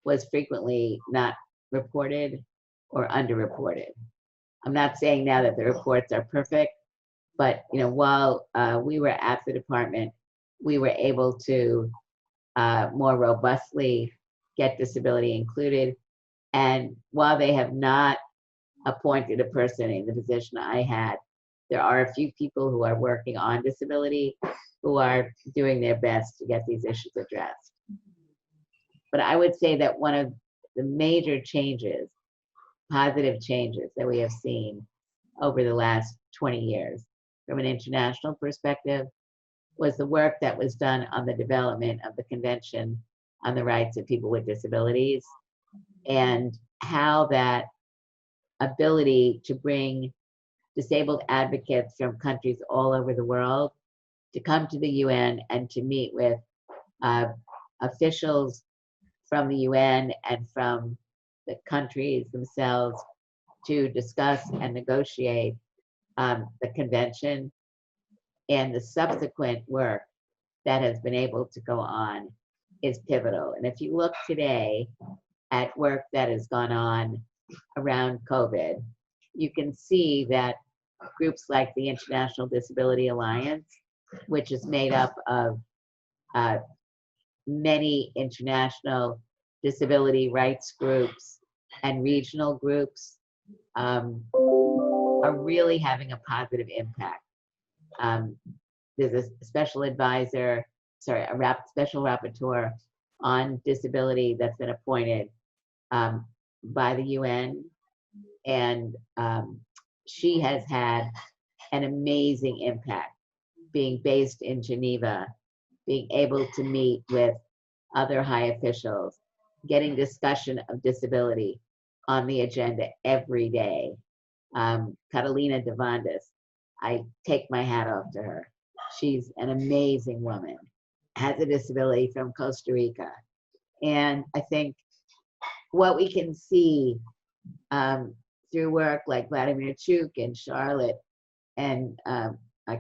was frequently not reported or underreported. I'm not saying now that the reports are perfect, but while we were at the department, we were able to more robustly get disability included. And while they have not appointed a person in the position I had, there are a few people who are working on disability who are doing their best to get these issues addressed. But I would say that one of the major changes, positive changes that we have seen over the last 20 years from an international perspective was the work that was done on the development of the Convention on the Rights of People with Disabilities, and how that ability to bring disabled advocates from countries all over the world to come to the UN and to meet with officials from the UN and from the countries themselves to discuss and negotiate the convention, and the subsequent work that has been able to go on is pivotal. And if you look today at work that has gone on around COVID, you can see that groups like the International Disability Alliance, which is made up of many international disability rights groups and regional groups, are really having a positive impact. There's a special advisor, special rapporteur on disability that's been appointed by the UN, and she has had an amazing impact, being based in Geneva, being able to meet with other high officials, getting discussion of disability on the agenda every day. Catalina Devandis, I take my hat off to her. She's an amazing woman, has a disability, from Costa Rica. And I think what we can see through work like Vladimir Chuk and Charlotte and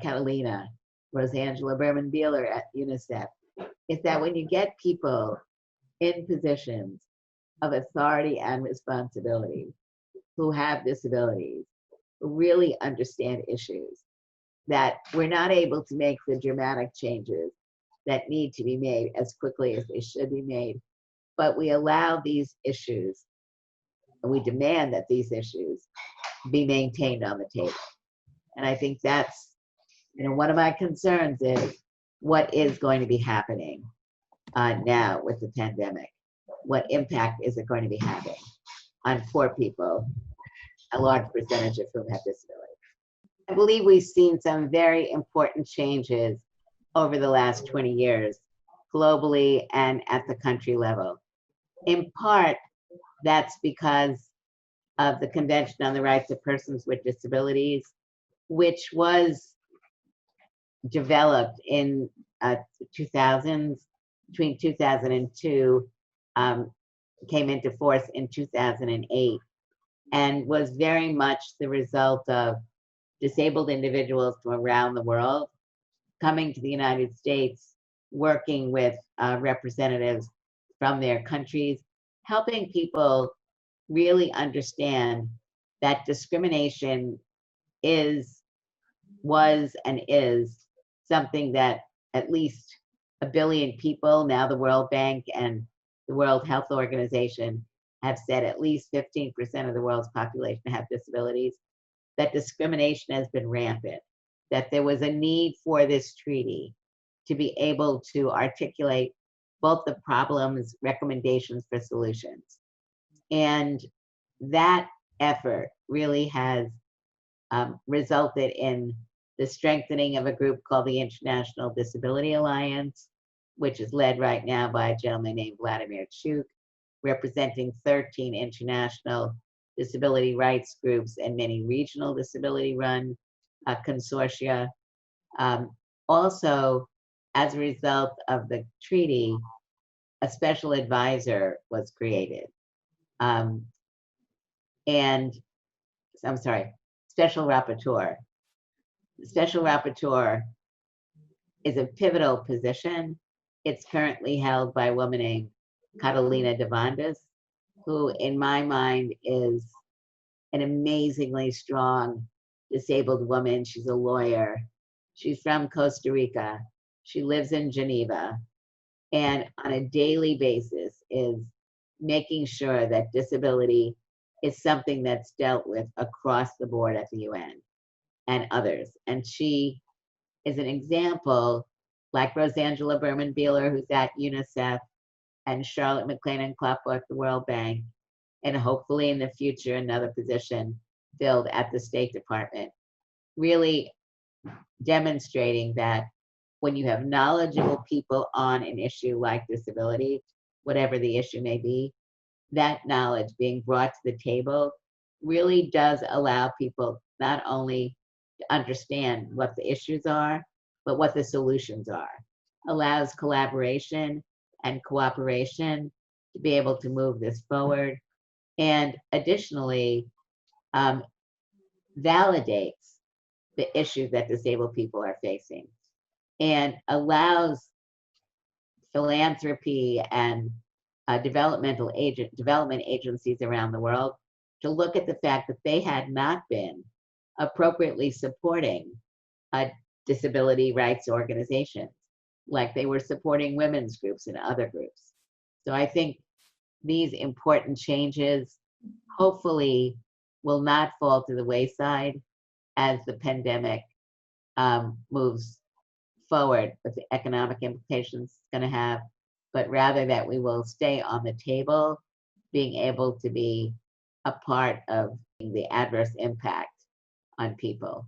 Catalina, Rosangela Berman-Beeler at UNICEF, is that when you get people in positions of authority and responsibility who have disabilities, who really understand issues, that we're not able to make the dramatic changes that need to be made as quickly as they should be made, but we allow these issues and we demand that these issues be maintained on the table. And I think that's, one of my concerns is what is going to be happening now with the pandemic. What impact is it going to be having on poor people, a large percentage of whom have disabilities? I believe we've seen some very important changes over the last 20 years, globally and at the country level. In part, that's because of the Convention on the Rights of Persons with Disabilities, which was developed in 2000s, between 2002, came into force in 2008, and was very much the result of disabled individuals from around the world coming to the United States, working with representatives from their countries, helping people really understand that discrimination was and is something that at least 1 billion people, now the World Bank and the World Health Organization have said at least 15% of the world's population have disabilities, that discrimination has been rampant, that there was a need for this treaty to be able to articulate both the problems, recommendations for solutions. And that effort really has resulted in the strengthening of a group called the International Disability Alliance, which is led right now by a gentleman named Vladimir Chuk, representing 13 international disability rights groups and many regional disability-run consortia. Also, as a result of the treaty, a special advisor was created. Special rapporteur. The special rapporteur is a pivotal position. It's currently held by a woman named Catalina Devandas, who in my mind is an amazingly strong disabled woman. She's a lawyer. She's from Costa Rica. She lives in Geneva, and on a daily basis is making sure that disability is something that's dealt with across the board at the UN and others. And she is an example, like Rosangela Berman-Beeler, who's at UNICEF, and Charlotte McLean Kloppo at the World Bank, and hopefully in the future another position filled at the State Department, really demonstrating that when you have knowledgeable people on an issue like disability, whatever the issue may be, that knowledge being brought to the table really does allow people not only to understand what the issues are, but what the solutions are. Allows collaboration and cooperation to be able to move this forward, and additionally validates the issues that disabled people are facing, and allows philanthropy and development agencies around the world to look at the fact that they had not been appropriately supporting disability rights organizations, like they were supporting women's groups and other groups. So I think these important changes hopefully will not fall to the wayside as the pandemic moves forward with the economic implications it's going to have, but rather that we will stay on the table, being able to be a part of the adverse impact on people.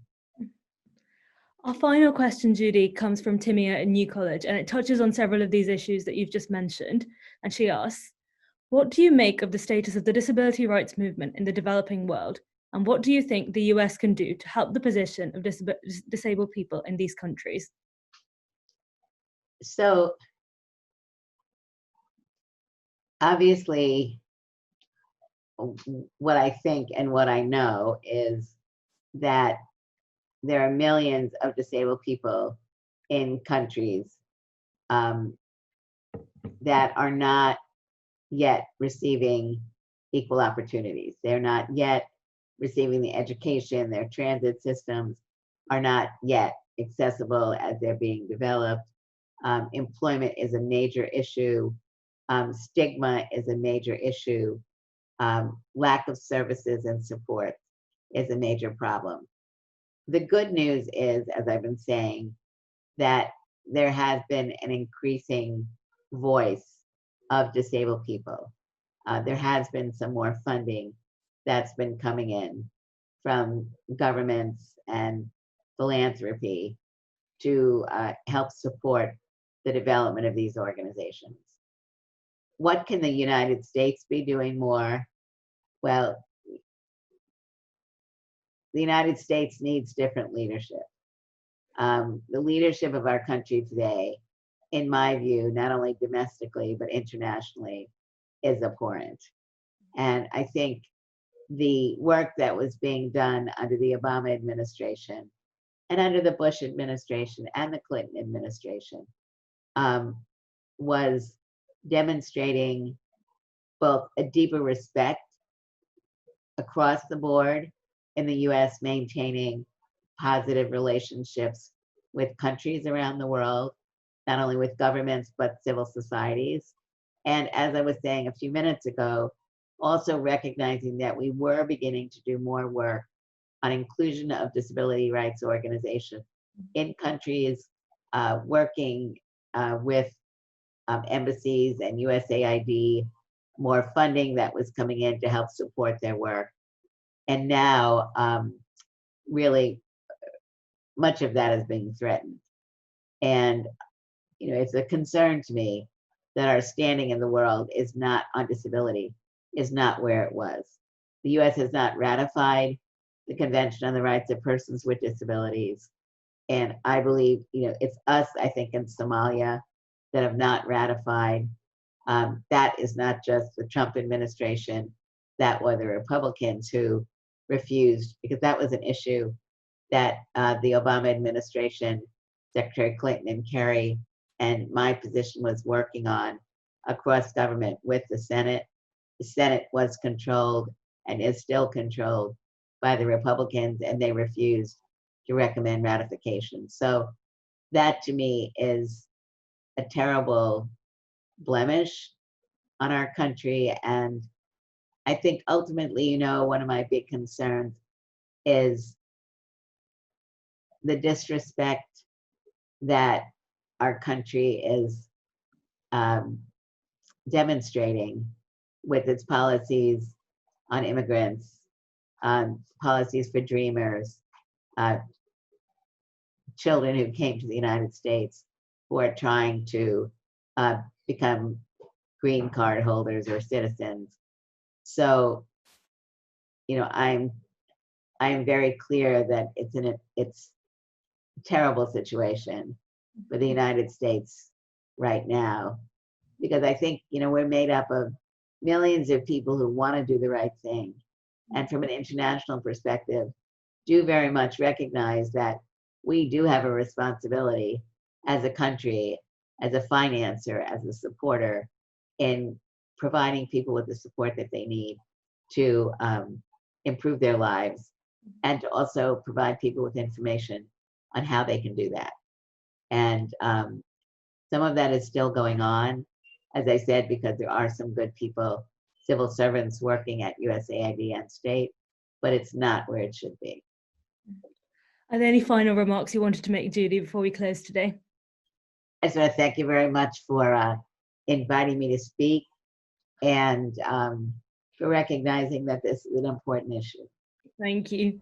Our final question, Judy, comes from Timia at New College, and it touches on several of these issues that you've just mentioned. And she asks, what do you make of the status of the disability rights movement in the developing world? And what do you think the US can do to help the position of disabled people in these countries? So, obviously, what I think and what I know is that there are millions of disabled people in countries that are not yet receiving equal opportunities. They're not yet receiving the education, their transit systems are not yet accessible as they're being developed. Employment is a major issue. Stigma is a major issue. Lack of services and support is a major problem. The good news is, as I've been saying, that there has been an increasing voice of disabled people. There has been some more funding that's been coming in from governments and philanthropy to help support the development of these organizations. What can the United States be doing more? Well, the United States needs different leadership. The leadership of our country today, in my view, not only domestically, but internationally, is abhorrent. And I think the work that was being done under the Obama administration and under the Bush administration and the Clinton administration was demonstrating both a deeper respect across the board in the US, maintaining positive relationships with countries around the world, not only with governments, but civil societies. And as I was saying a few minutes ago, also recognizing that we were beginning to do more work on inclusion of disability rights organizations in countries, working with embassies and USAID, more funding that was coming in to help support their work. And now, really, much of that is being threatened. And it's a concern to me that our standing in the world is not on disability, is not where it was. The US has not ratified the Convention on the Rights of Persons with Disabilities. And I believe, it's us, I think, in Somalia that have not ratified. That is not just the Trump administration, that were the Republicans who refused, because that was an issue that the Obama administration, Secretary Clinton and Kerry, and my position was working on across government with the Senate. The Senate was controlled and is still controlled by the Republicans, and they refused to recommend ratification. So that to me is a terrible blemish on our country. And I think ultimately, one of my big concerns is the disrespect that our country is demonstrating with its policies on immigrants, policies for dreamers, children who came to the United States who are trying to become green card holders or citizens. So, I'm very clear that it's a terrible situation for the United States right now, because I think, we're made up of millions of people who want to do the right thing. And from an international perspective, do very much recognize that we do have a responsibility as a country, as a financer, as a supporter, in providing people with the support that they need to improve their lives, and to also provide people with information on how they can do that. And some of that is still going on, as I said, because there are some good people, civil servants working at USAID and state, but it's not where it should be. Are there any final remarks you wanted to make, Judy, before we close today? I just want to thank you very much for inviting me to speak, and for recognizing that this is an important issue. Thank you.